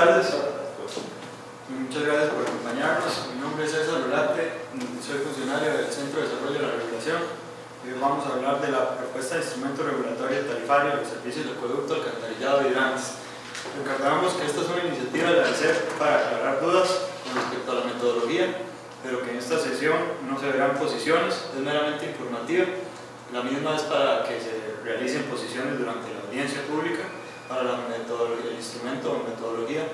tardes y muchas gracias por acompañarnos. Mi nombre es César Rolate, soy funcionario del Centro de Desarrollo de la Regulación y hoy vamos a hablar de la propuesta de instrumento regulatorio tarifario de los servicios de acueducto, alcantarillado y hidrantes. Recordamos que esta es una iniciativa de la ARECEP para aclarar dudas con respecto a la metodología, pero que en esta sesión no se verán posiciones, es meramente informativa. La misma es para que se realicen posiciones durante la audiencia pública para el instrumento o metodología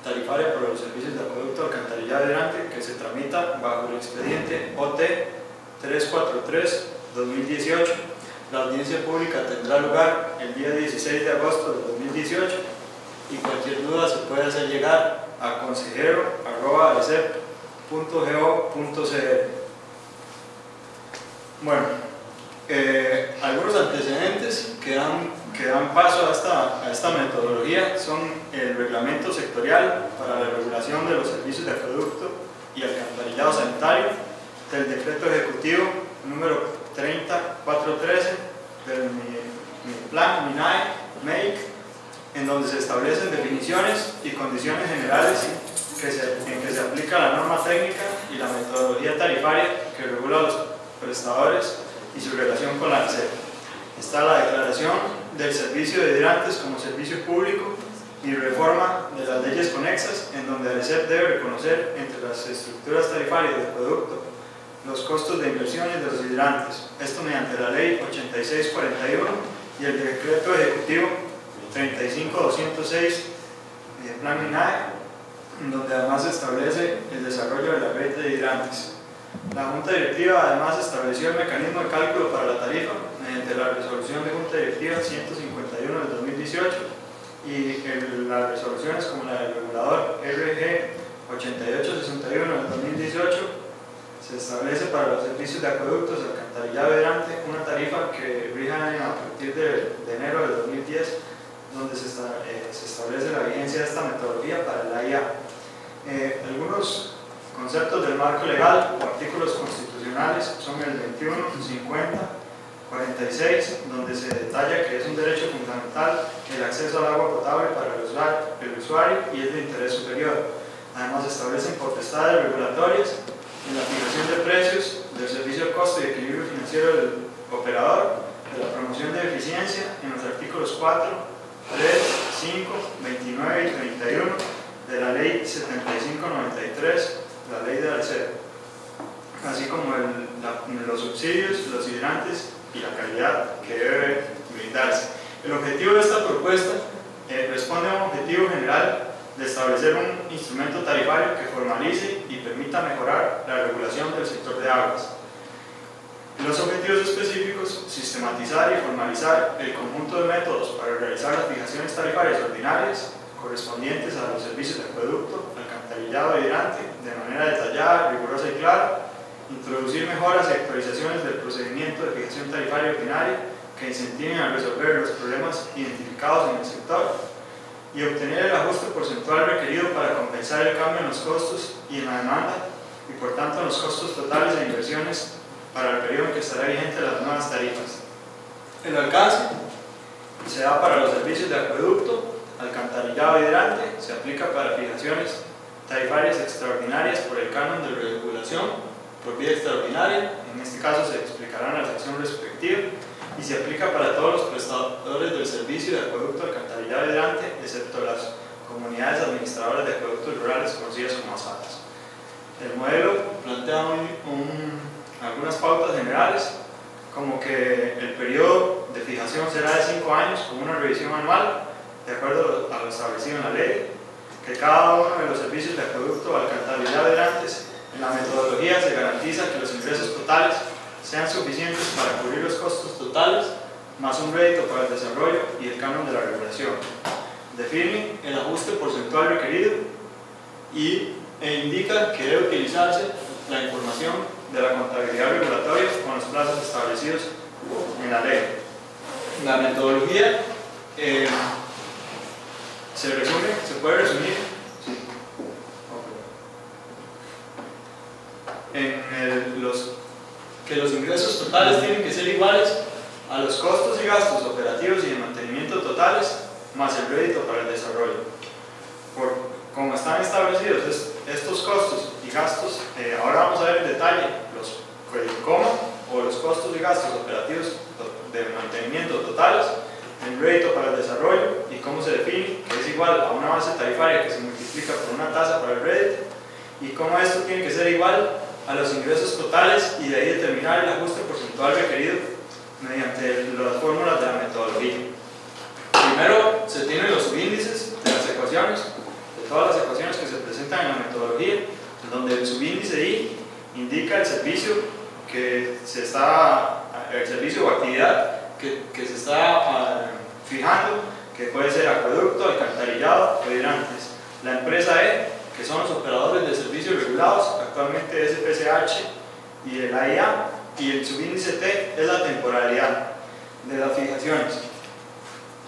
tarifaria para los servicios de acueducto, alcantarillado y hidrante, que se tramita bajo el expediente OT 343-2018. La audiencia pública tendrá lugar el día 16 de agosto de 2018 y cualquier duda se puede hacer llegar a consejero@arecep.go.cr. Bueno, algunos antecedentes que dan paso a esta metodología son el reglamento sectorial para la regulación de los servicios de acueducto y alcantarillado sanitario del decreto ejecutivo número 30413 del plan MINAE, en donde se establecen definiciones y condiciones generales en que se aplica la norma técnica y la metodología tarifaria que regula a los prestadores y su relación con la ARECEP. Está la declaración del servicio de hidrantes como servicio público y reforma de las leyes conexas, en donde ARECEP debe reconocer entre las estructuras tarifarias de acueducto los costos de inversiones de los hidrantes, esto mediante la ley 8641 y el decreto ejecutivo 35206 del plan MINAE, en donde además se establece el desarrollo de la red de hidrantes. La Junta Directiva además estableció el mecanismo de cálculo para la tarifa mediante la resolución de Junta Directiva 151 del 2018 y las resoluciones como la del regulador RG 8861 del 2018. Se establece para los servicios de acueductos, alcantarillado y hidrante una tarifa que rija a partir de enero del 2010, donde se establece la vigencia de esta metodología para la IA. Algunos conceptos del marco legal o artículos constitucionales son el 21, 50, 46, donde se detalla que es un derecho fundamental el acceso al agua potable para el usuario y es de interés superior. Además, se establecen potestades regulatorias en la fijación de precios, del servicio de costo y equilibrio financiero del operador, de la promoción de eficiencia en los artículos 4, 3, 5, 29 y 31 de la ley 7593, la ley de ARECEP, así como los subsidios, los hidrantes y la calidad que debe brindarse. El objetivo de esta propuesta responde a un objetivo general de establecer un instrumento tarifario que formalice y permita mejorar la regulación del sector de aguas. Los objetivos específicos: sistematizar y formalizar el conjunto de métodos para realizar las fijaciones tarifarias ordinarias correspondientes a los servicios de acueducto, alcantarillado y hidrante de manera detallada, rigurosa y clara, introducir mejoras y actualizaciones del procedimiento de fijación tarifaria ordinaria que incentiven a resolver los problemas identificados en el sector y obtener el ajuste porcentual requerido para compensar el cambio en los costos y en la demanda y por tanto en los costos totales de inversiones para el periodo en que estará vigente las nuevas tarifas. El alcance se da para los servicios de acueducto, alcantarillado y hidrante, se aplica para fijaciones tarifarias extraordinarias por el canon de regulación por vía extraordinaria, en este caso se explicará en la sección respectiva, y se aplica para todos los prestadores del servicio de acueducto, alcantarillado y hidrante, excepto las comunidades administradoras de acueductos rurales conocidas como ASADAS. El modelo plantea algunas pautas generales, como que el periodo de fijación será de 5 años con una revisión anual, de acuerdo a lo establecido en la ley, que cada uno de los servicios de acueducto, alcantarillado y hidrantes, en la metodología se garantiza que los ingresos totales sean suficientes para cubrir los costos totales, más un rédito para el desarrollo y el canon de la regulación. Define el ajuste porcentual requerido e indica que debe utilizarse la información de la contabilidad regulatoria con los plazos establecidos en la ley. La metodología se puede resumir en que los ingresos totales tienen que ser iguales a los costos y gastos operativos y de mantenimiento totales más el rédito para el desarrollo. como están establecidos estos costos y gastos, ahora vamos a ver en detalle los costos y gastos operativos de mantenimiento totales, el rédito para el desarrollo y cómo se define, que es igual a una base tarifaria que se multiplica por una tasa para el rédito, y cómo esto tiene que ser igual a los ingresos totales y de ahí determinar el ajuste porcentual requerido mediante las fórmulas de la metodología. Primero se tienen los subíndices de las ecuaciones, de todas las ecuaciones que se presentan en la metodología, donde el subíndice I indica el servicio o actividad que se está fijando, que puede ser acueducto, alcantarillado o hidrantes. La empresa E, que son los operadores de servicios regulados, actualmente SPCH y el AIA, y el subíndice T es la temporalidad de las fijaciones.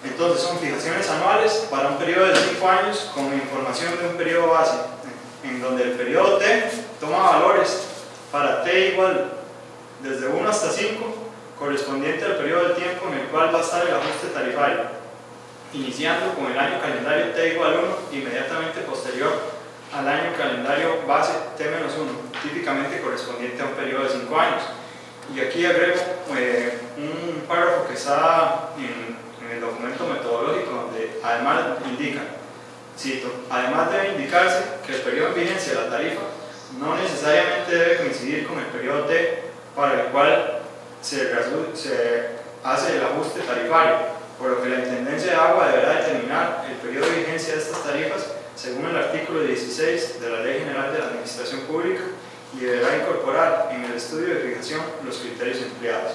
Entonces son fijaciones anuales para un periodo de 5 años con información de un periodo base, en donde el periodo T toma valores para T igual desde 1 hasta 5, correspondiente al periodo de tiempo en el cual va a estar el ajuste tarifario, iniciando con el año calendario T igual 1, inmediatamente posterior al año calendario base T-1, típicamente correspondiente a un periodo de 5 años. Y aquí agrego un párrafo que está en el documento metodológico, donde además indica, cito, además debe indicarse que el periodo en vigencia de la tarifa no necesariamente debe coincidir con el periodo T para el cual se hace el ajuste tarifario, por lo que la Intendencia de Agua deberá determinar el periodo de vigencia de estas tarifas según el artículo 16 de la Ley General de la Administración Pública y deberá incorporar en el estudio de fijación los criterios empleados.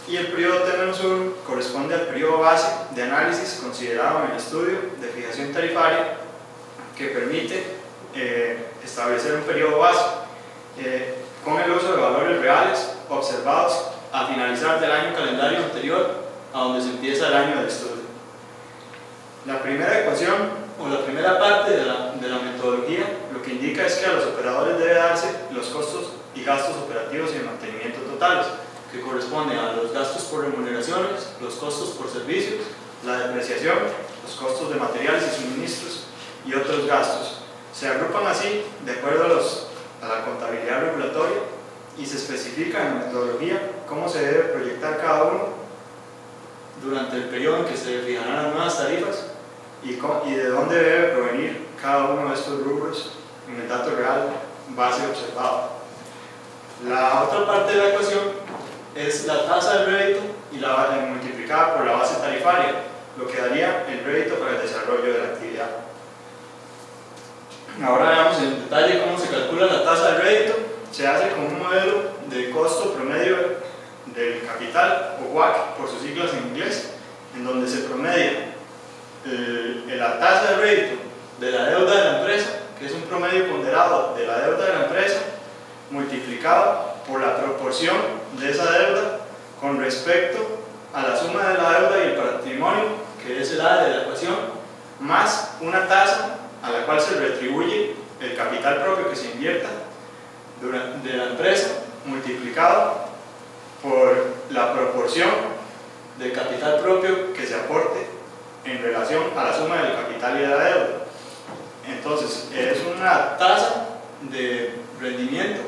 Y el periodo T-1 corresponde al periodo base de análisis considerado en el estudio de fijación tarifaria, que permite establecer un periodo base con el uso de valores reales observados a finalizar del año calendario anterior a donde se empieza el año del estudio. La primera ecuación o la primera parte de la metodología lo que indica es que a los operadores debe darse los costos y gastos operativos y de mantenimiento totales, que corresponden a los gastos por remuneraciones, los costos por servicios, la depreciación, los costos de materiales y suministros y otros gastos. Se agrupan así de acuerdo a la contabilidad regulatoria y se especifica en la metodología cómo se debe proyectar cada uno durante el periodo en que se fijarán las nuevas tarifas y de dónde debe provenir cada uno de estos rubros en el dato real base observado. La otra parte de la ecuación es la tasa del rédito y multiplicada por la base tarifaria, lo que daría el rédito para el desarrollo de la actividad. Ahora veamos en detalle cómo se calcula la tasa del rédito. Se hace con un modelo de costo promedio del capital, o WACC por sus siglas en inglés, en donde se promedia la tasa de rédito de la deuda de la empresa, que es un promedio ponderado de la deuda de la empresa, multiplicado por la proporción de esa deuda con respecto a la suma de la deuda y el patrimonio, que es el A de la ecuación, más una tasa a la cual se retribuye el capital propio que se invierta de la empresa, multiplicado por la proporción del capital propio que se aporte en relación a la suma del capital y de la deuda. Entonces, es una tasa de rendimiento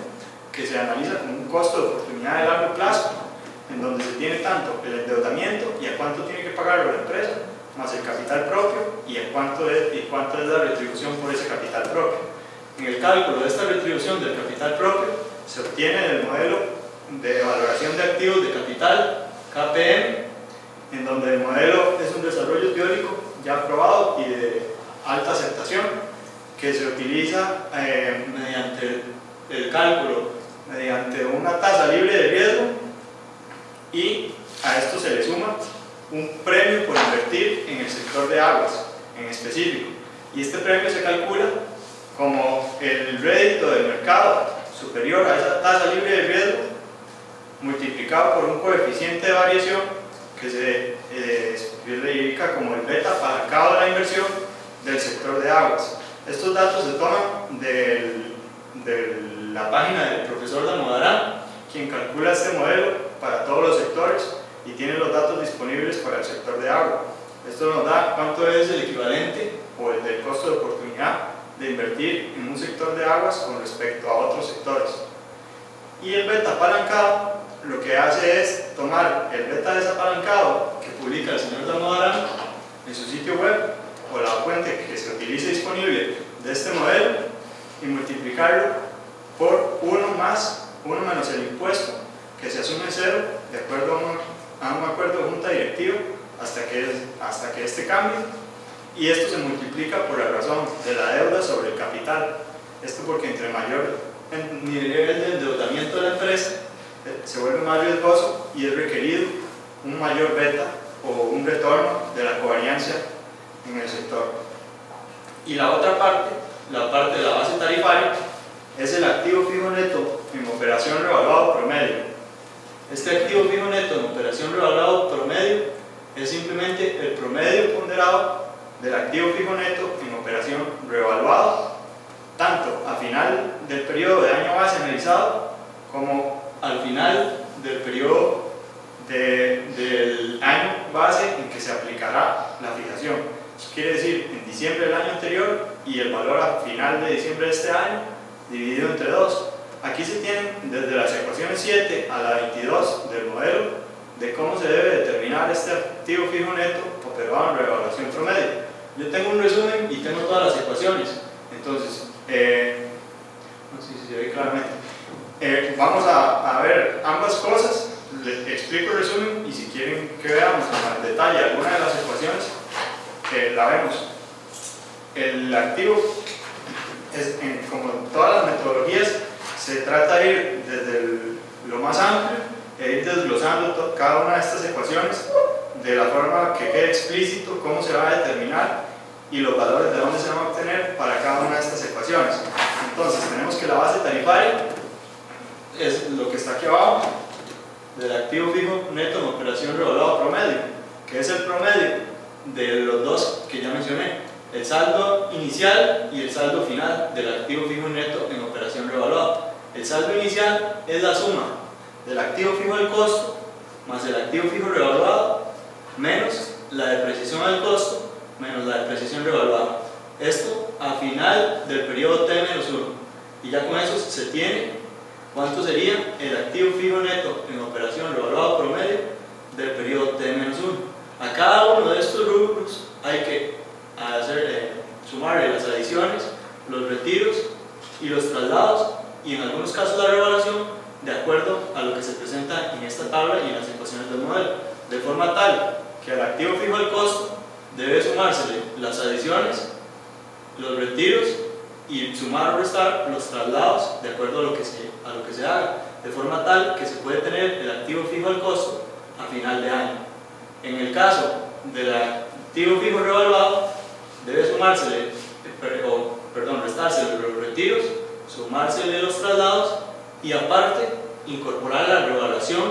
que se analiza como un costo de oportunidad de largo plazo, en donde se tiene tanto el endeudamiento y a cuánto tiene que pagarlo la empresa, más el capital propio y cuánto es la retribución por ese capital propio. En el cálculo de esta retribución del capital propio se obtiene el modelo de valoración de activos de capital, KPM, en donde el modelo es un desarrollo teórico ya aprobado y de alta aceptación, que se utiliza mediante el cálculo mediante una tasa libre de riesgo, y a esto se le suma un premio por invertir en el sector de aguas en específico, y este premio se calcula como el rédito del mercado superior a esa tasa libre de riesgo multiplicado por un coeficiente de variación que se le indica como el beta apalancado de la inversión del sector de aguas. Estos datos se toman de la página del profesor Damodarán, quien calcula este modelo para todos los sectores y tiene los datos disponibles para el sector de agua. Esto nos da cuánto es el equivalente o el del costo de oportunidad oportunidad de invertir en un sector de aguas con respecto a otros sectores. Y el beta apalancado lo que hace es tomar el beta desapalancado que publica el señor Damodaran en su sitio web o la fuente que se utilice disponible de este modelo y multiplicarlo por 1 menos el impuesto que se asume cero de acuerdo a un acuerdo de junta directiva hasta que este cambie, y esto se multiplica por la razón de la deuda sobre el capital. Esto porque entre mayor el nivel de endeudamiento de la empresa se vuelve más riesgoso y es requerido un mayor beta o un retorno de la covariancia en el sector. Y la otra parte, la parte de la base tarifaria, es el activo fijo neto en operación revaluado promedio. Este activo fijo neto en operación revaluado promedio es simplemente el promedio ponderado del activo fijo neto en operación revaluado, tanto a final del periodo de año base analizado como al final del periodo del año base en que se aplicará la fijación. Eso quiere decir en diciembre del año anterior y el valor a final de diciembre de este año dividido entre 2. Aquí se tienen desde las ecuaciones 7 a la 22 del modelo de cómo se debe determinar este activo fijo neto operado en revaluación promedio. Yo tengo un resumen y tengo todas las ecuaciones, entonces no sé si se ve claramente. Vamos a ver ambas cosas, les explico el resumen y si quieren que veamos en detalle alguna de las ecuaciones, la vemos. El activo, como en todas las metodologías, se trata de ir desde lo más amplio e ir desglosando cada una de estas ecuaciones de la forma que quede explícito cómo se va a determinar y los valores de dónde se van a obtener para cada una de estas ecuaciones. Entonces tenemos que la base tarifaria es lo que está aquí abajo del activo fijo neto en operación revaluado promedio, que es el promedio de los dos que ya mencioné, el saldo inicial y el saldo final del activo fijo neto en operación revaluado. El saldo inicial es la suma del activo fijo del costo más el activo fijo revaluado menos la depreciación del costo menos la depreciación revaluada. Esto a final del periodo T-1, y ya con eso se tiene cuánto sería el activo fijo neto en operación revaluado promedio del periodo T-1. A cada uno de estos rubros hay que sumarle las adiciones, los retiros y los traslados, y en algunos casos la revaluación, de acuerdo a lo que se presenta en esta tabla y en las ecuaciones del modelo, de forma tal que al activo fijo del costo debe sumársele las adiciones, los retiros y sumar o restar los traslados de acuerdo a lo que se haga, de forma tal que se puede tener el activo fijo del costo a final de año. En el caso del activo fijo revaluado, debe restársele los retiros, sumársele los traslados y aparte incorporar la revaluación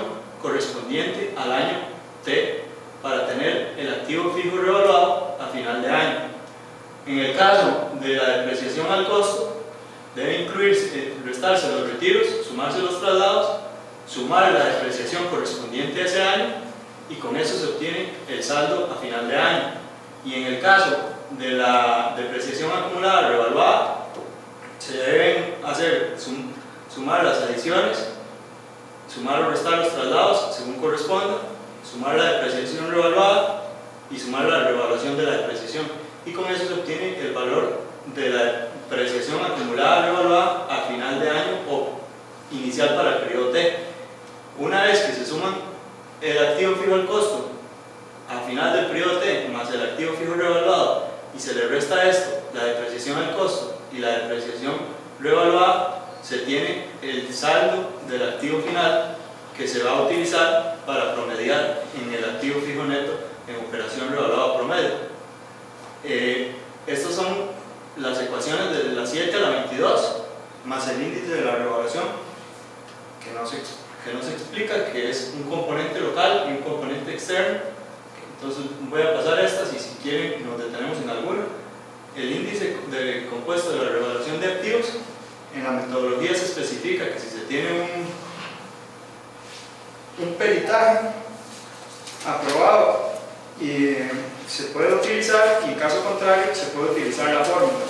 correspondiente al año T para tener el activo fijo revaluado a final de año. En el caso de la depreciación al costo, debe restarse los retiros, sumarse los traslados, sumar la depreciación correspondiente a ese año, y con eso se obtiene el saldo a final de año. Y en el caso de la depreciación acumulada revaluada, se deben sumar las adiciones, sumar o restar los traslados según corresponda, sumar la depreciación revaluada y sumar la revaluación de la depreciación, y con eso se obtiene el valor de la depreciación acumulada revaluada a final de año o inicial para el periodo T. Una vez que se suman el activo fijo al costo a final del periodo T más el activo fijo revaluado y se le resta esto, la depreciación al costo y la depreciación revaluada, se tiene el saldo del activo final que se va a utilizar para promediar en el activo fijo neto en operación revaluado promedio. Estas son las ecuaciones de la 7 a la 22 más el índice de la revaluación que no se explica, que es un componente local y un componente externo. Entonces voy a pasar estas y si quieren nos detenemos en alguna. El índice de compuesto de la revaluación de activos, en la metodología se especifica que si se tiene un peritaje aprobado y se puede utilizar, y en caso contrario se puede utilizar la fórmula.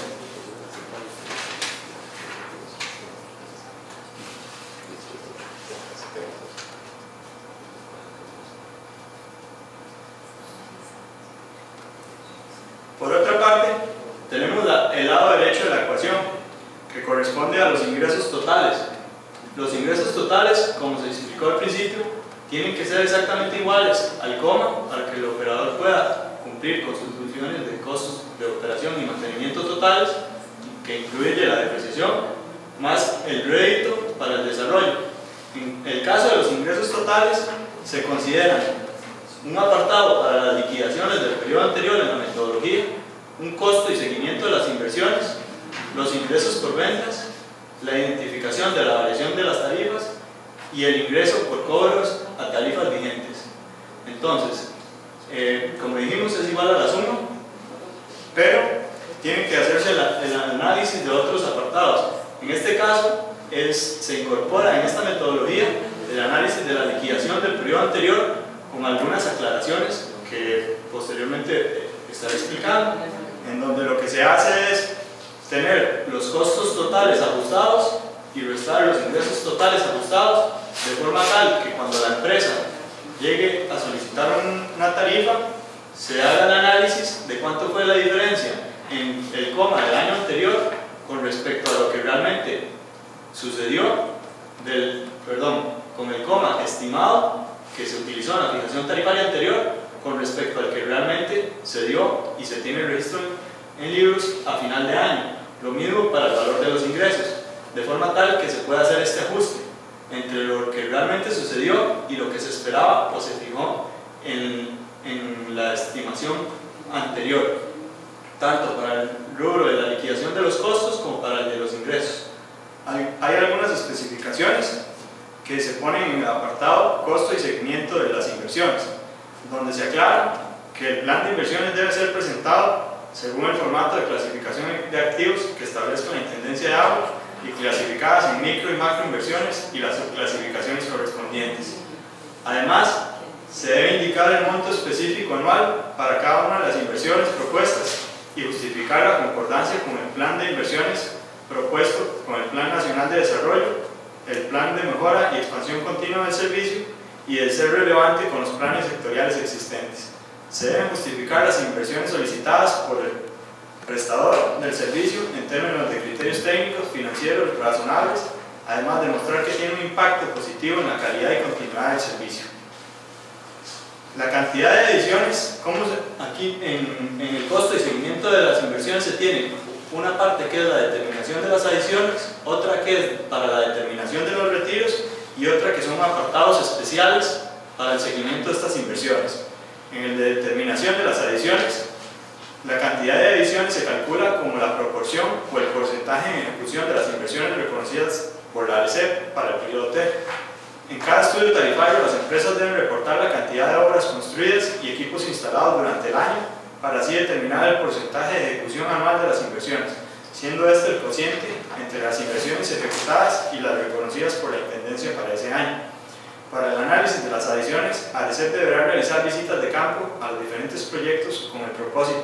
Por otra parte, tenemos el lado derecho de la ecuación, que corresponde a los ingresos totales. Los ingresos totales, como se explicó al principio, tienen que ser exactamente iguales al coma para que el operador pueda cumplir con sus funciones de costos de operación y mantenimiento totales, que incluye la depreciación, más el rédito para el desarrollo. En el caso de los ingresos totales, se consideran un apartado para las liquidaciones del periodo anterior en la metodología, un costo y seguimiento de las inversiones, los ingresos por ventas, la identificación de la variación de las tarifas y el ingreso por cobros a tarifas vigentes. Entonces, como dijimos, es igual a la suma, pero tiene que hacerse el análisis de otros apartados. En este caso, se incorpora en esta metodología el análisis de la liquidación del periodo anterior con algunas aclaraciones que posteriormente estaré explicando, en donde lo que se hace es tener los costos totales ajustados y restar los ingresos totales ajustados, de forma tal que cuando la empresa llegue a solicitar una tarifa, se haga el análisis de cuánto fue la diferencia en el coma del año anterior con respecto a lo que realmente sucedió, con el coma estimado que se utilizó en la fijación tarifaria anterior con respecto al que realmente se dio y se tiene registro en libros a final de año. Lo mismo para el valor de los ingresos, de forma tal que se pueda hacer este ajuste entre lo que realmente sucedió y lo que se esperaba o se fijó en la estimación anterior, tanto para el rubro de la liquidación de los costos como para el de los ingresos. Hay algunas especificaciones que se ponen en el apartado costo y seguimiento de las inversiones, donde se aclara que el plan de inversiones debe ser presentado según el formato de clasificación de activos que establezca la Intendencia de Agua y clasificadas en micro y macro inversiones y las subclasificaciones correspondientes. Además, se debe indicar el monto específico anual para cada una de las inversiones propuestas y justificar la concordancia con el plan de inversiones propuesto con el Plan Nacional de Desarrollo, el Plan de Mejora y Expansión Continua del Servicio y el ser relevante con los planes sectoriales existentes. Se deben justificar las inversiones solicitadas por el prestador del servicio en términos de criterios técnicos, financieros, razonables, además de mostrar que tiene un impacto positivo en la calidad y continuidad del servicio. La cantidad de ediciones, aquí en el costo y seguimiento de las inversiones se tiene una parte que es la determinación de las adiciones, otra que es para la determinación de los retiros y otra que son apartados especiales para el seguimiento de estas inversiones. En el de determinación de las adiciones, la cantidad de adiciones se calcula como la proporción o el porcentaje en ejecución de las inversiones reconocidas por la ARECEP para el periodo T. En cada estudio tarifario, las empresas deben reportar la cantidad de obras construidas y equipos instalados durante el año para así determinar el porcentaje de ejecución anual de las inversiones, siendo este el cociente entre las inversiones ejecutadas y las reconocidas por la Intendencia para ese año. Para el análisis de las adiciones, ARECEP deberá realizar visitas de campo a los diferentes proyectos con el propósito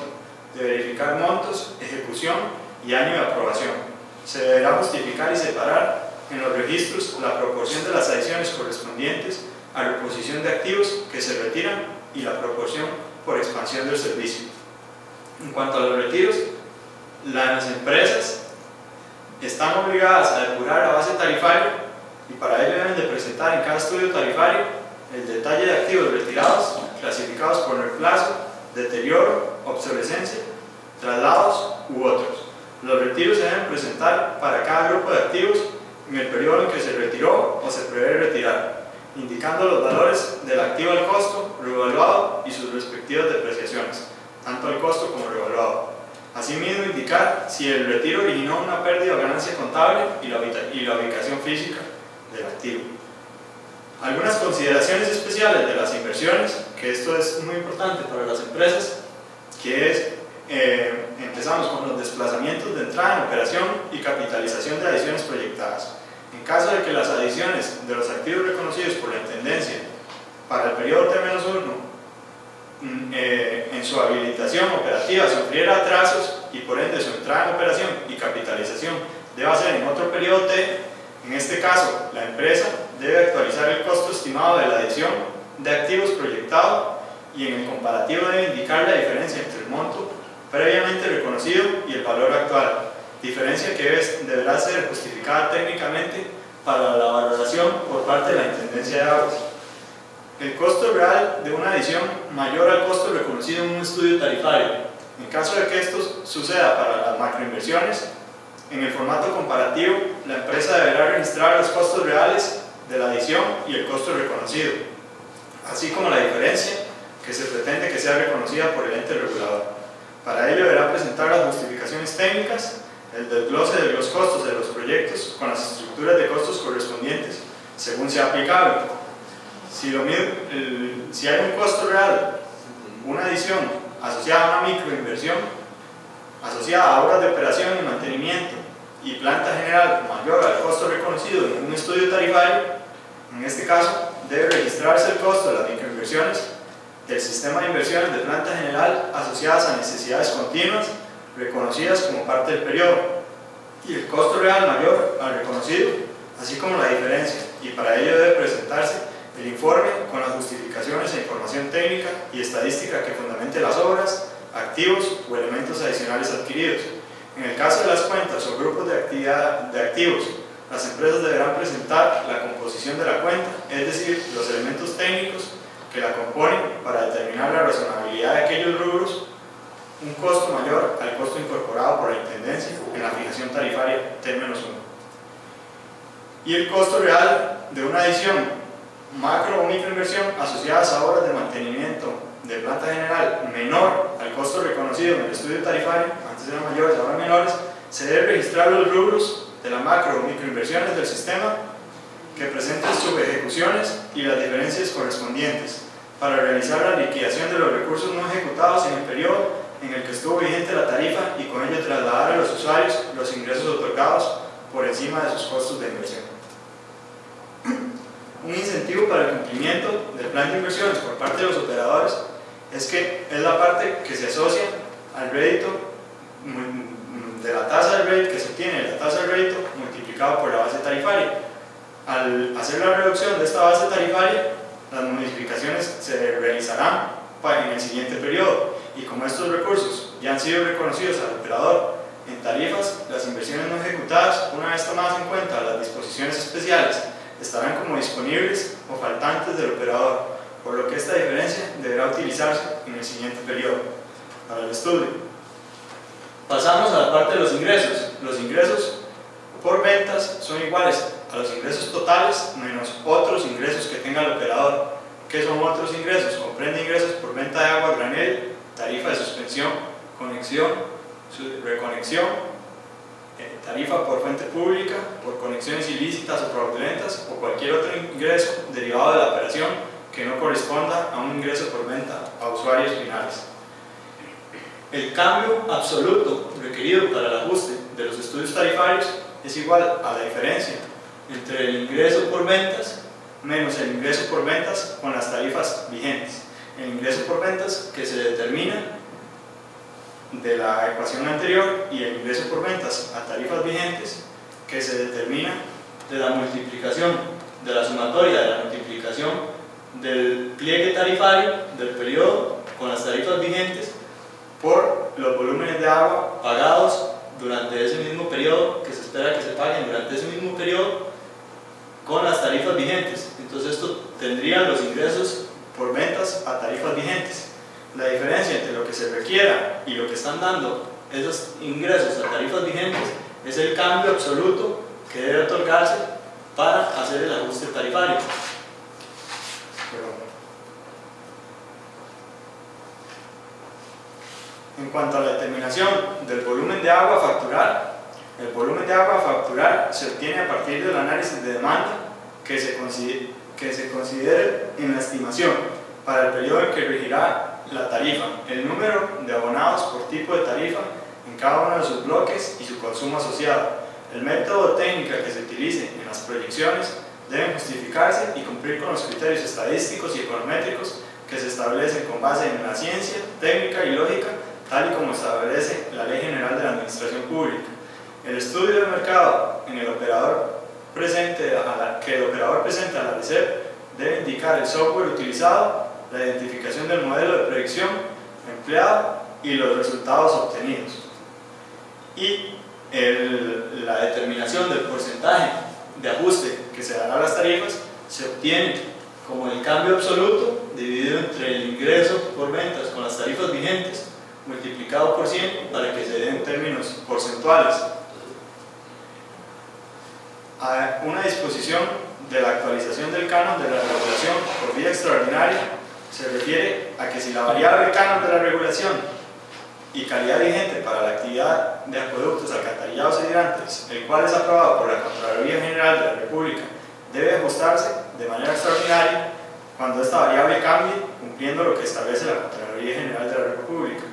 de verificar montos, ejecución y año de aprobación. Se deberá justificar y separar en los registros la proporción de las adiciones correspondientes a reposición de activos que se retiran y la proporción por expansión del servicio. En cuanto a los retiros, las empresas están obligadas a depurar la base tarifaria y para ello deben de presentar en cada estudio tarifario el detalle de activos retirados clasificados por reemplazo, deterioro, obsolescencia, traslados u otros. Los retiros se deben presentar para cada grupo de activos en el periodo en que se retiró o se prevé retirar, indicando los valores del activo al costo, revaluado y sus respectivas depreciaciones, tanto al costo como revaluado. Asimismo, indicar si el retiro originó una pérdida o ganancia contable y la ubicación física del activo. Algunas consideraciones especiales de las inversiones, que esto es muy importante para las empresas, que es, empezamos con los desplazamientos de entrada en operación y capitalización de adiciones proyectadas. En caso de que las adiciones de los activos reconocidos por la Intendencia para el periodo T-1 en su habilitación operativa sufriera atrasos y por ende su entrada en operación y capitalización deba ser en otro periodo T, en este caso la empresa debe actualizar el costo estimado de la adición de activos proyectado y en el comparativo debe indicar la diferencia entre el monto previamente reconocido y el valor actual, diferencia que deberá ser justificada técnicamente para la valoración por parte de la Intendencia de Aguas. El costo real de una adición mayor al costo reconocido en un estudio tarifario. En caso de que esto suceda para las macroinversiones, en el formato comparativo, la empresa deberá registrar los costos reales de la adición y el costo reconocido, así como la diferencia que se pretende que sea reconocida por el ente regulador. Para ello deberá presentar las justificaciones técnicas, el desglose de los costos de los proyectos con las estructuras de costos correspondientes, según sea aplicable. Si hay un costo real, una adición asociada a una microinversión, asociada a horas de operación y mantenimiento y planta general mayor al costo reconocido en un estudio tarifario, en este caso debe registrarse el costo de las microinversiones del sistema de inversiones de planta general asociadas a necesidades continuas reconocidas como parte del periodo y el costo real mayor al reconocido, así como la diferencia, y para ello debe presentarse el informe con las justificaciones e información técnica y estadística que fundamente las obras, activos o elementos adicionales adquiridos. En el caso de las cuentas o grupos de activos, las empresas deberán presentar la composición de la cuenta, es decir, los elementos técnicos que la componen para determinar la razonabilidad de aquellos rubros, un costo mayor al costo incorporado por la Intendencia en la fijación tarifaria T-1. Y el costo real de una adición macro o microinversión asociadas a obras de mantenimiento de planta general menor al costo reconocido en el estudio tarifario, antes eran mayores, ahora menores, se debe registrar los rubros de las macro o microinversiones del sistema que presenten subejecuciones y las diferencias correspondientes para realizar la liquidación de los recursos no ejecutados en el periodo en el que estuvo vigente la tarifa y con ello trasladar a los usuarios los ingresos otorgados por encima de sus costos de inversión. Un incentivo para el cumplimiento del plan de inversiones por parte de los operadores es que es la parte que se asocia al rédito de la tasa del rédito que se obtiene, la tasa del rédito multiplicado por la base tarifaria. Al hacer la reducción de esta base tarifaria, las modificaciones se realizarán en el siguiente periodo, y como estos recursos ya han sido reconocidos al operador en tarifas, las inversiones no ejecutadas, una vez tomadas en cuenta las disposiciones especiales, estarán como disponibles o faltantes del operador, por lo que esta diferencia deberá utilizarse en el siguiente periodo para el estudio. Pasamos a la parte de los ingresos. Los ingresos por ventas son iguales a los ingresos totales menos otros ingresos que tenga el operador. ¿Qué son otros ingresos? Comprende ingresos por venta de agua a granel, tarifa de suspensión, conexión, reconexión, tarifa por fuente pública, por conexiones ilícitas o fraudulentas o cualquier otro ingreso derivado de la operación que no corresponda a un ingreso por venta a usuarios finales. El cambio absoluto requerido para el ajuste de los estudios tarifarios es igual a la diferencia entre el ingreso por ventas menos el ingreso por ventas con las tarifas vigentes. El ingreso por ventas que se determina de la ecuación anterior y el ingreso por ventas a tarifas vigentes que se determina de la multiplicación, de la sumatoria de la multiplicación del pliegue tarifario del periodo con las tarifas vigentes por los volúmenes de agua pagados durante ese mismo periodo, que se espera que se paguen durante ese mismo periodo con las tarifas vigentes. Entonces esto tendría los ingresos por ventas a tarifas vigentes. La diferencia entre lo que se requiera y lo que están dando esos ingresos a tarifas vigentes es el cambio absoluto que debe otorgarse para hacer el ajuste tarifario. En cuanto a la determinación del volumen de agua a facturar, el volumen de agua a facturar se obtiene a partir del análisis de demanda que se considere en la estimación para el periodo en que regirá la tarifa, el número de abonados por tipo de tarifa en cada uno de sus bloques y su consumo asociado. El método o técnica que se utilice en las proyecciones deben justificarse y cumplir con los criterios estadísticos y econométricos que se establecen con base en la ciencia, técnica y lógica, tal y como establece la Ley General de la Administración Pública. El estudio de mercado en el operador presente que el operador presente a la RECEP debe indicar el software utilizado, la identificación del modelo de predicción empleado y los resultados obtenidos. Y la determinación del porcentaje de ajuste que se dará a las tarifas se obtiene como el cambio absoluto dividido entre el ingreso por ventas con las tarifas vigentes multiplicado por 100 para que se den en términos porcentuales. Una disposición de la actualización del canon de la regulación por vía extraordinaria se refiere a que si la variable canon de la regulación y calidad vigente para la actividad de acueductos, alcantarillados y hidrantes, el cual es aprobado por la Contraloría General de la República, debe ajustarse de manera extraordinaria cuando esta variable cambie, cumpliendo lo que establece la Contraloría General de la República.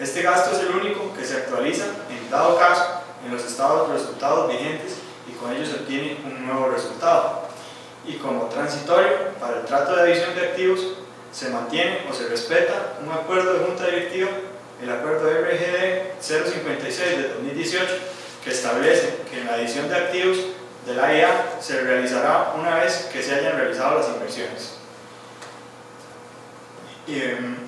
Este gasto es el único que se actualiza, en dado caso, en los estados de resultados vigentes y con ello se obtiene un nuevo resultado. Y como transitorio para el trato de adición de activos, se mantiene o se respeta un acuerdo de junta directiva, el acuerdo RGD 056 de 2018, que establece que la adición de activos de la AIA se realizará una vez que se hayan realizado las inversiones. Y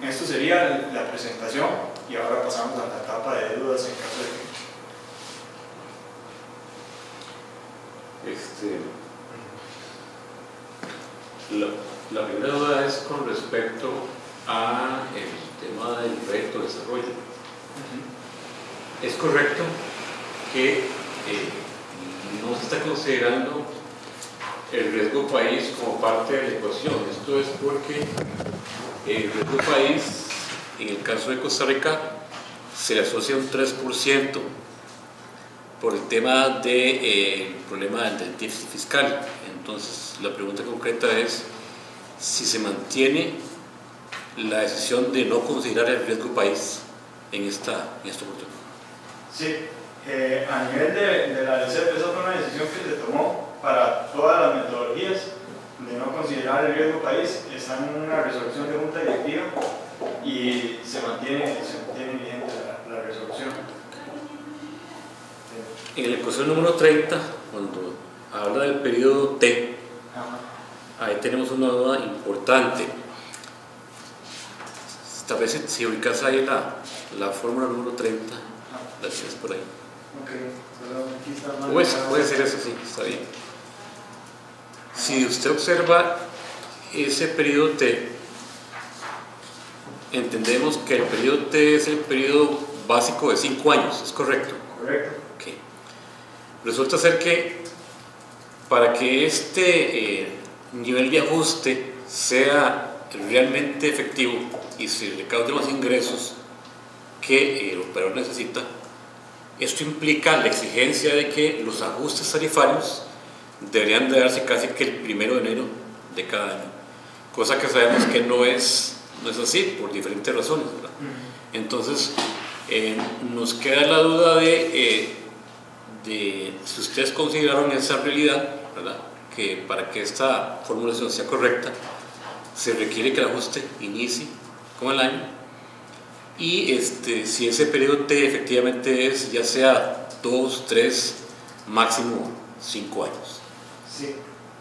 esto sería la presentación y ahora pasamos a la etapa de dudas en caso de que... La primera duda es con respecto a el tema del proyecto de desarrollo. ¿Es correcto que no se está considerando el riesgo país como parte de la ecuación? Esto es porque el riesgo país, en el caso de Costa Rica, se le asocia un 3% por el tema del problema del déficit fiscal. Entonces, la pregunta concreta es si se mantiene la decisión de no considerar el riesgo país en esta oportunidad. Sí, a nivel de la RECEP, esa fue una decisión que se tomó para todas las metodologías de no considerar el riesgo país. Está en una resolución de junta directiva y se mantiene vigente la resolución. En la ecuación número 30, cuando habla del periodo T, ahí tenemos una duda importante. Tal vez si ubicas ahí la fórmula número 30, la tienes por ahí. Puede ser eso, sí, está bien. Si usted observa ese periodo T, entendemos que el periodo T es el periodo básico de 5 años, ¿es correcto? Correcto. Okay. Resulta ser que para que este nivel de ajuste sea realmente efectivo y se recaude más ingresos que el operador necesita, esto implica la exigencia de que los ajustes tarifarios deberían de darse casi que el 1 de enero de cada año, cosa que sabemos que no es así por diferentes razones, ¿verdad? Entonces nos queda la duda de si ustedes consideraron esa realidad, ¿verdad? Que para que esta formulación sea correcta se requiere que el ajuste inicie con el año y si ese periodo T efectivamente es ya sea 2, 3, máximo 5 años. Sí,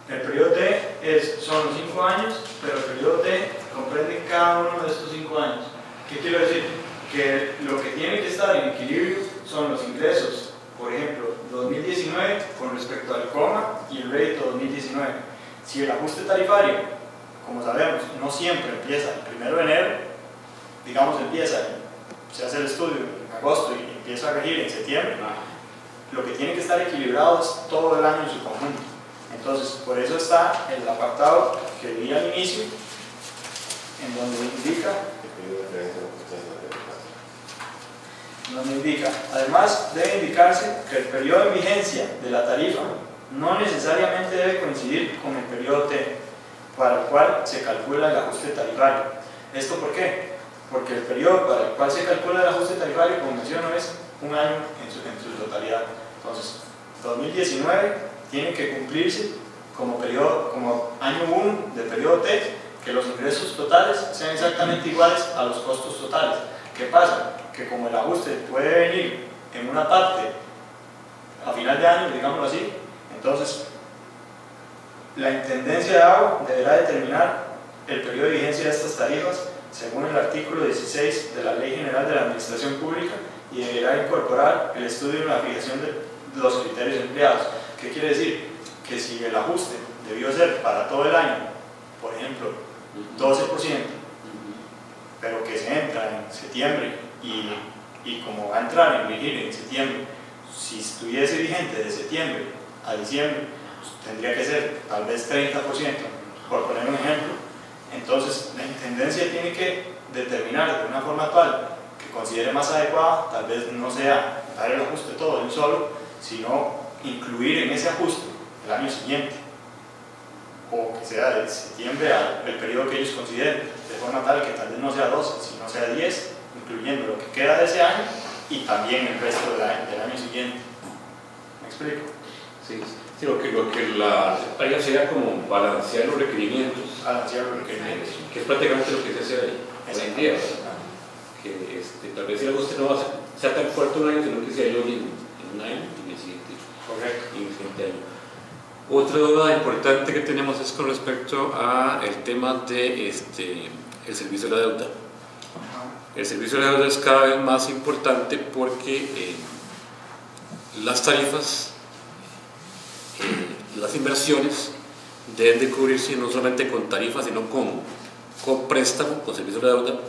el periodo T son los 5 años, pero el periodo T comprende cada uno de estos 5 años. ¿Qué quiero decir? Que lo que tiene que estar en equilibrio son los ingresos, por ejemplo, 2019 con respecto al coma y el rédito 2019. Si el ajuste tarifario, como sabemos, no siempre empieza el 1 de enero, digamos se hace el estudio en agosto y empieza a regir en septiembre, lo que tiene que estar equilibrado es todo el año en su conjunto. Entonces, por eso está el apartado que vi al inicio, en donde indica, además debe indicarse que el periodo de vigencia de la tarifa no necesariamente debe coincidir con el periodo T, para el cual se calcula el ajuste tarifario. ¿Esto por qué? Porque el periodo para el cual se calcula el ajuste tarifario, como menciono, es un año en su totalidad. Entonces, 2019 tiene que cumplirse como año 1 del periodo T, que los ingresos totales sean exactamente iguales a los costos totales. ¿Qué pasa? Que como el ajuste puede venir en una parte a final de año, digámoslo así, entonces La Intendencia de Agua deberá determinar el periodo de vigencia de estas tarifas según el artículo 16 de la Ley General de la Administración Pública y deberá incorporar el estudio en la fijación de los criterios empleados. ¿Qué quiere decir? Que si el ajuste debió ser para todo el año, por ejemplo, 12%, pero que se entra en septiembre y como va a entrar en vigir en septiembre, si estuviese vigente de septiembre a diciembre, pues tendría que ser tal vez 30%, por poner un ejemplo. Entonces la Intendencia tiene que determinar de una forma tal que considere más adecuada, tal vez no sea dar el ajuste todo de un solo, sino incluir en ese ajuste el año siguiente, o que sea de septiembre al periodo que ellos consideren, de forma tal que tal vez no sea 12, sino sea 10, incluyendo lo que queda de ese año y también el resto del año siguiente. ¿Me explico? Sí, sí, lo que la secretaría sería como balancear los requerimientos. Balancear los requerimientos. Que es prácticamente lo que se hace ahí, hoy en día. Que tal vez el ajuste no sea tan fuerte un año, sino que sea hoy en un año y en el siguiente. Correcto. Y en el siguiente año. Otra duda importante que tenemos es con respecto al tema de el servicio de la deuda. El servicio de la deuda es cada vez más importante porque las tarifas, las inversiones deben de cubrirse no solamente con tarifas, sino con préstamo, con servicio de la deuda,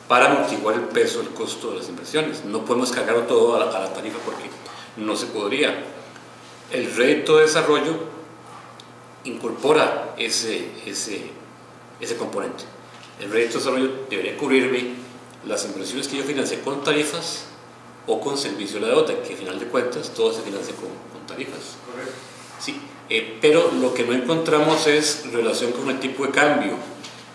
para amortiguar el peso del costo de las inversiones. No podemos cargar todo a la tarifa porque no se podría. El rédito de desarrollo incorpora ese componente. El rédito de desarrollo debería cubrirme las inversiones que yo financié con tarifas o con servicio de la deuda, que al final de cuentas todo se financia con tarifas. Correcto. Sí, pero lo que no encontramos es relación con el tipo de cambio,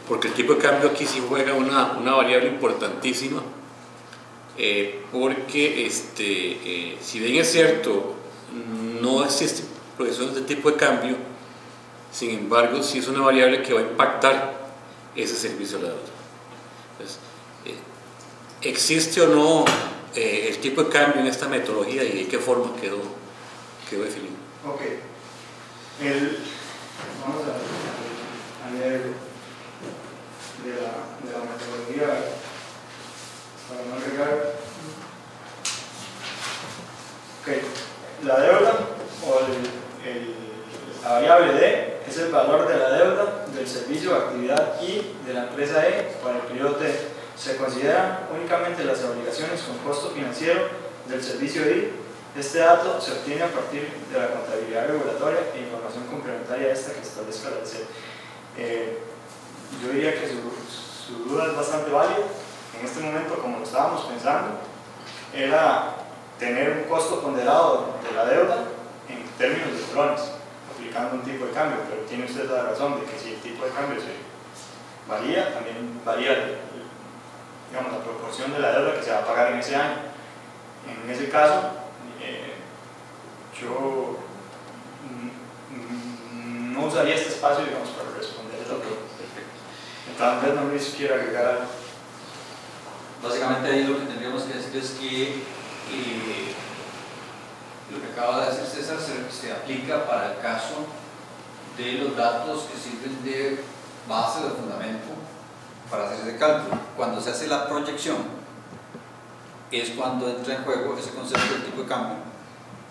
porque el tipo de cambio aquí sí juega una variable importantísima, porque si bien es cierto, no existen proyecciones de tipo de cambio, sin embargo, sí es una variable que va a impactar ese servicio de la deuda. Entonces, ¿existe o no el tipo de cambio en esta metodología y de qué forma quedó definido? Ok. Vamos a leer de la metodología para no agregar. Ok. La deuda o la variable D es el valor de la deuda, del servicio o actividad I de la empresa E para el periodo T. Se consideran únicamente las obligaciones con costo financiero del servicio I. Este dato se obtiene a partir de la contabilidad regulatoria e información complementaria a esta que establezca la DCE. Yo diría que su duda es bastante válida. En este momento, como lo estábamos pensando, era tener un costo ponderado de la deuda en términos de colones, aplicando un tipo de cambio, pero tiene usted la razón de que si el tipo de cambio se varía, también varía digamos, la proporción de la deuda que se va a pagar en ese año. En ese caso, yo no usaría este espacio, digamos, para responder esa pregunta. Tal vez no Luis quiera agregar algo. Básicamente ahí lo que tendríamos que decir es que lo que acaba de decir César se aplica para el caso de los datos que sirven de base de fundamento para hacer ese cálculo. Cuando se hace la proyección es cuando entra en juego ese concepto del tipo de cambio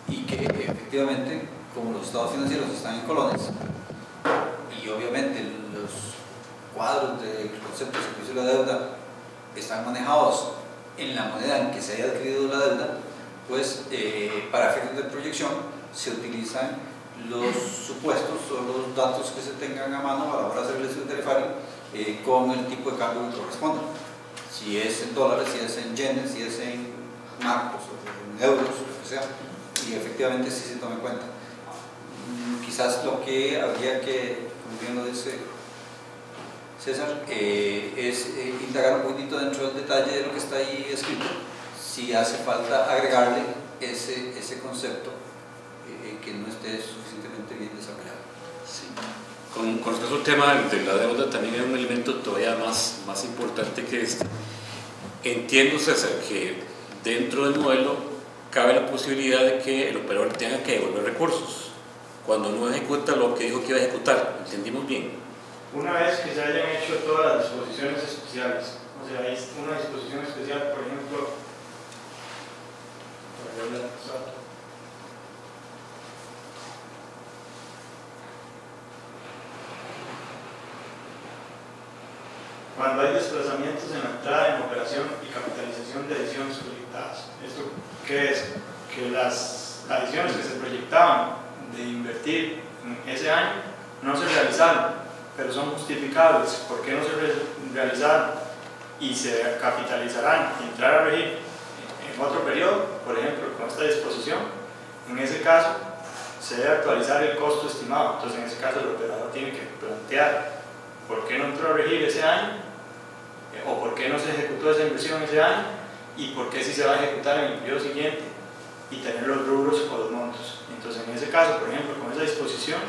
y que efectivamente, como los estados financieros están en colones y obviamente los cuadros del concepto de servicio de la deuda están manejados en la moneda en que se haya adquirido la deuda, pues para efectos de proyección se utilizan los supuestos o los datos que se tengan a mano a la hora de hacer el estudio tarifario con el tipo de cambio que corresponda. Si es en dólares, si es en yenes, si es en marcos o en euros, lo que sea, y efectivamente sí se toma en cuenta. Quizás lo que habría que, como bien lo dice César, es indagar un poquito dentro del detalle de lo que está ahí escrito, si hace falta agregarle ese concepto que no esté suficientemente bien desarrollado. Sí. Con respecto al tema de la deuda, también hay un elemento todavía más importante que entiendo, César, que dentro del modelo cabe la posibilidad de que el operador tenga que devolver recursos cuando no ejecuta lo que dijo que iba a ejecutar. ¿Entendimos bien? Una vez que se hayan hecho todas las disposiciones especiales, o sea, hay una disposición especial, por ejemplo, cuando hay desplazamientos en la entrada en operación y capitalización de adiciones proyectadas. ¿Esto qué es? Que las adiciones que se proyectaban de invertir en ese año no se realizaron, pero son justificables. ¿Por qué no se realizaron? Y se capitalizarán y entrar a regir en otro periodo, por ejemplo, con esta disposición. En ese caso, se debe actualizar el costo estimado. Entonces, en ese caso, el operador tiene que plantear por qué no entró a regir ese año, o por qué no se ejecutó esa inversión ese año, y por qué sí se va a ejecutar en el periodo siguiente, y tener los rubros o los montos. Entonces, en ese caso, por ejemplo, con esa disposición,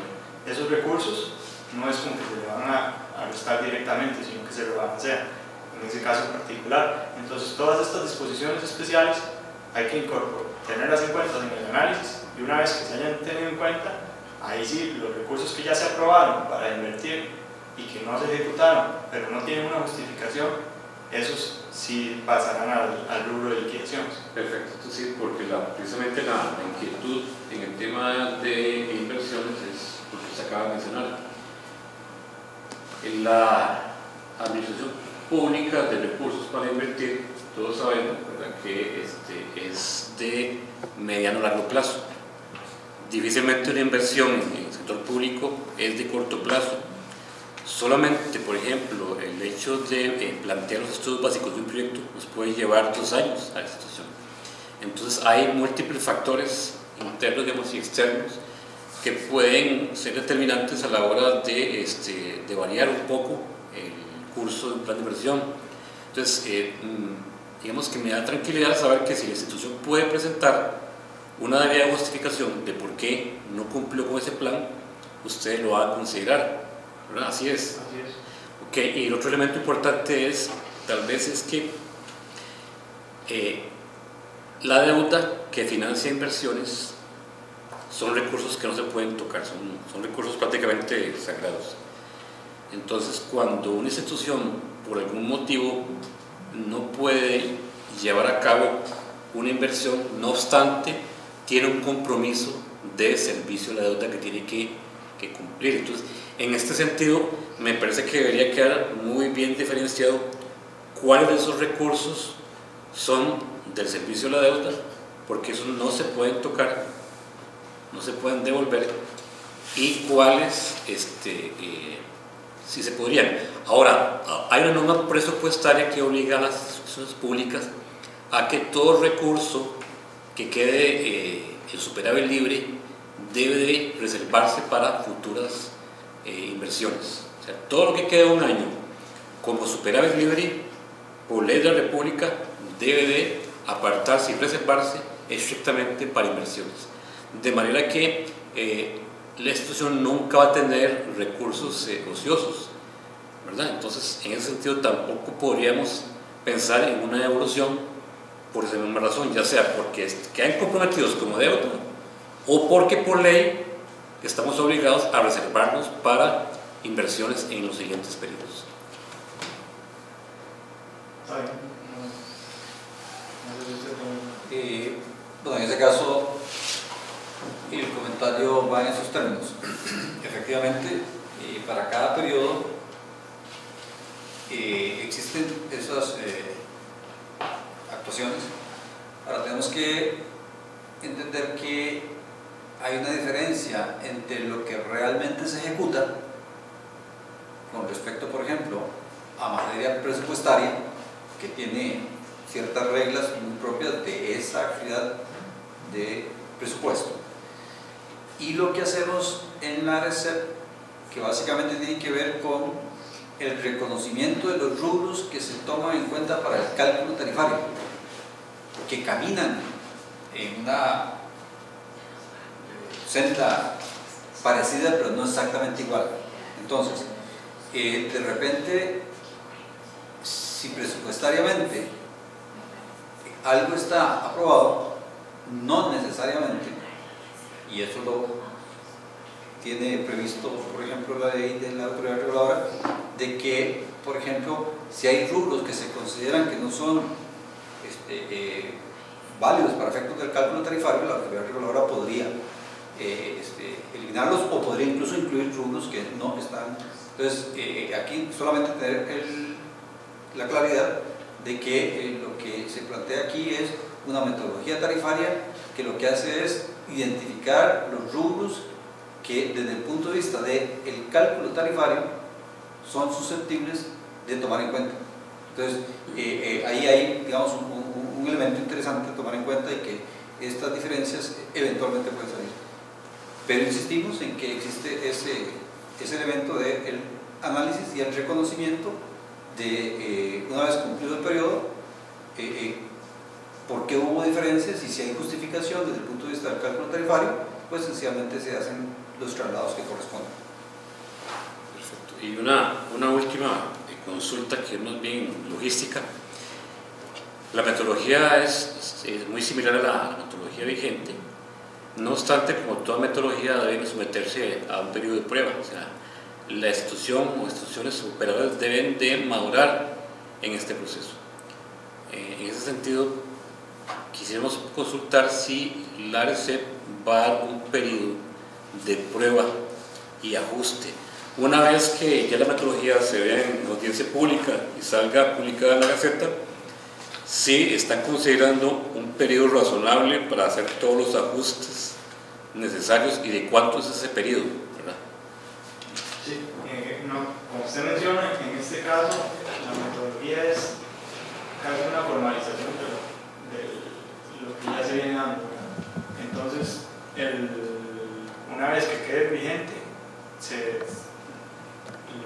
esos recursos no es como que se le van a restar directamente, sino que se lo van a hacer, en ese caso en particular. Entonces, todas estas disposiciones especiales hay que tenerlas en cuenta en el análisis, y una vez que se hayan tenido en cuenta, ahí sí, los recursos que ya se aprobaron para invertir y que no se ejecutaron, pero no tienen una justificación, esos sí pasarán al rubro de liquidaciones. Perfecto, esto sí, porque precisamente la inquietud en el tema de inversiones es lo que se acaba de mencionar. En la administración pública de recursos para invertir, todos sabemos, ¿verdad?, que es de mediano a largo plazo. Difícilmente una inversión en el sector público es de corto plazo. Solamente, por ejemplo, el hecho de plantear los estudios básicos de un proyecto nos puede llevar 2 años a la situación. Entonces hay múltiples factores internos, digamos, y externos que pueden ser determinantes a la hora de variar un poco el curso de un plan de inversión. Entonces, digamos que me da tranquilidad saber que si la institución puede presentar una debida justificación de por qué no cumplió con ese plan, usted lo va a considerar, ¿verdad? Así es. Así es. Ok, y el otro elemento importante es, tal vez, es que la deuda que financia inversiones son recursos que no se pueden tocar, son recursos prácticamente sagrados. Entonces, cuando una institución, por algún motivo, no puede llevar a cabo una inversión, no obstante, tiene un compromiso de servicio a la deuda que tiene que cumplir. Entonces, en este sentido, me parece que debería quedar muy bien diferenciado cuáles de esos recursos son del servicio a la deuda, porque esos no se pueden tocar, no se pueden devolver, y cuáles sí se podrían. Ahora, hay una norma presupuestaria que obliga a las instituciones públicas a que todo recurso que quede en superávit libre debe de reservarse para futuras inversiones. O sea, todo lo que quede un año como superávit libre, por ley de la República, debe de apartarse y reservarse estrictamente para inversiones. De manera que la institución nunca va a tener recursos ociosos, ¿verdad? Entonces, en ese sentido, tampoco podríamos pensar en una devolución por esa misma razón, ya sea porque quedan comprometidos como deuda o porque por ley estamos obligados a reservarnos para inversiones en los siguientes periodos. Bueno, en ese caso, el comentario va en esos términos. Efectivamente, para cada periodo existen esas actuaciones. Ahora tenemos que entender que hay una diferencia entre lo que realmente se ejecuta con respecto, por ejemplo, a materia presupuestaria, que tiene ciertas reglas muy propias de esa actividad de presupuesto, y lo que hacemos en la RECEP, que básicamente tiene que ver con el reconocimiento de los rubros que se toman en cuenta para el cálculo tarifario, que caminan en una senda parecida pero no exactamente igual. Entonces, de repente, si presupuestariamente algo está aprobado, no necesariamente, y eso lo tiene previsto, por ejemplo, la ley de la autoridad reguladora, de que, por ejemplo, si hay rubros que se consideran que no son válidos para efectos del cálculo tarifario, la autoridad reguladora podría eliminarlos o podría incluso incluir rubros que no están. Entonces, aquí solamente tener la claridad de que lo que se plantea aquí es una metodología tarifaria que lo que hace es identificar los rubros que desde el punto de vista del cálculo tarifario son susceptibles de tomar en cuenta. Entonces, ahí hay, digamos, un elemento interesante a tomar en cuenta de que estas diferencias eventualmente pueden salir. Pero insistimos en que existe ese elemento del análisis y el reconocimiento de, una vez cumplido el periodo, por qué hubo diferencias y si hay justificación desde el punto de vista del cálculo tarifario, pues sencillamente se hacen los traslados que corresponden. Perfecto. Y una última consulta que es más bien logística. La metodología es muy similar a la metodología vigente, no obstante, como toda metodología debe someterse a un periodo de prueba. O sea, la institución o instituciones operadoras deben de madurar en este proceso. En ese sentido, quisiéramos consultar si la ARECEP va a dar un periodo de prueba y ajuste. Una vez que ya la metodología se vea en audiencia pública y salga publicada en la Gaceta, si están considerando un periodo razonable para hacer todos los ajustes necesarios y de cuánto es ese periodo, ¿verdad? Sí, como usted menciona, en este caso la metodología es casi una formalización de lo que ya se viene dando, ¿verdad? Entonces, una vez que quede vigente,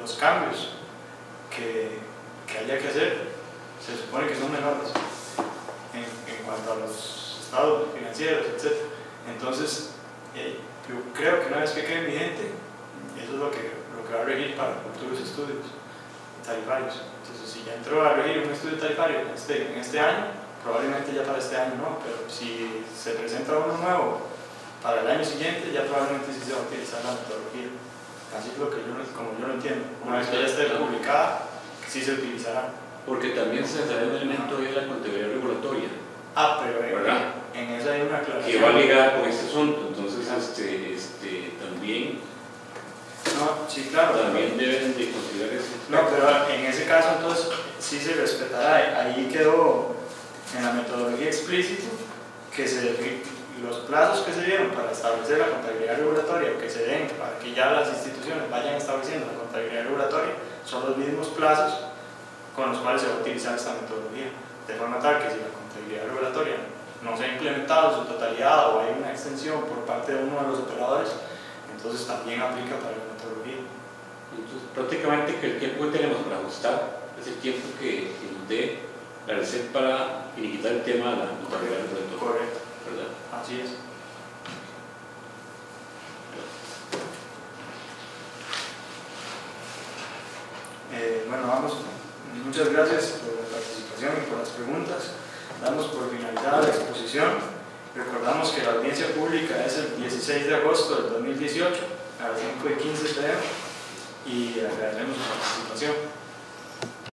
los cambios que haya que hacer se supone que son menores en cuanto a los estados financieros, etc. Entonces, yo creo que una vez que quede vigente, eso es lo que va a regir para futuros estudios tarifarios. Entonces, si ya entró a regir un estudio tarifario en este año, probablemente ya para este año no, pero si se presenta uno nuevo para el año siguiente, ya probablemente sí se va a utilizar la metodología. Así es como yo lo entiendo. Una vez que ya esté publicada, sí se utilizará. Porque también se trae un elemento de la contabilidad regulatoria. Pero en esa hay una aclaración. Que va ligada con este asunto, entonces también. No, sí, claro. También deben de considerar eso. No, pero en ese caso entonces sí se respetará. Ahí quedó en la metodología explícito que los plazos que se dieron para establecer la contabilidad regulatoria o que se den para que ya las instituciones vayan estableciendo la contabilidad regulatoria son los mismos plazos con los cuales se va a utilizar esta metodología, de forma tal que si la contabilidad regulatoria no se ha implementado en su totalidad o hay una extensión por parte de uno de los operadores, entonces también aplica para la metodología. Entonces, prácticamente que el tiempo que tenemos para ajustar es el tiempo que nos dé la ARECEP para finiquitar el tema de la contabilidad regulatoria. Correcto. ¿Verdad? Así es. Bueno, vamos. Muchas gracias por la participación y por las preguntas. Damos por finalizada la exposición. Recordamos que la audiencia pública es el 16 de agosto del 2018 a las 5:15 p.m. y agradecemos su participación.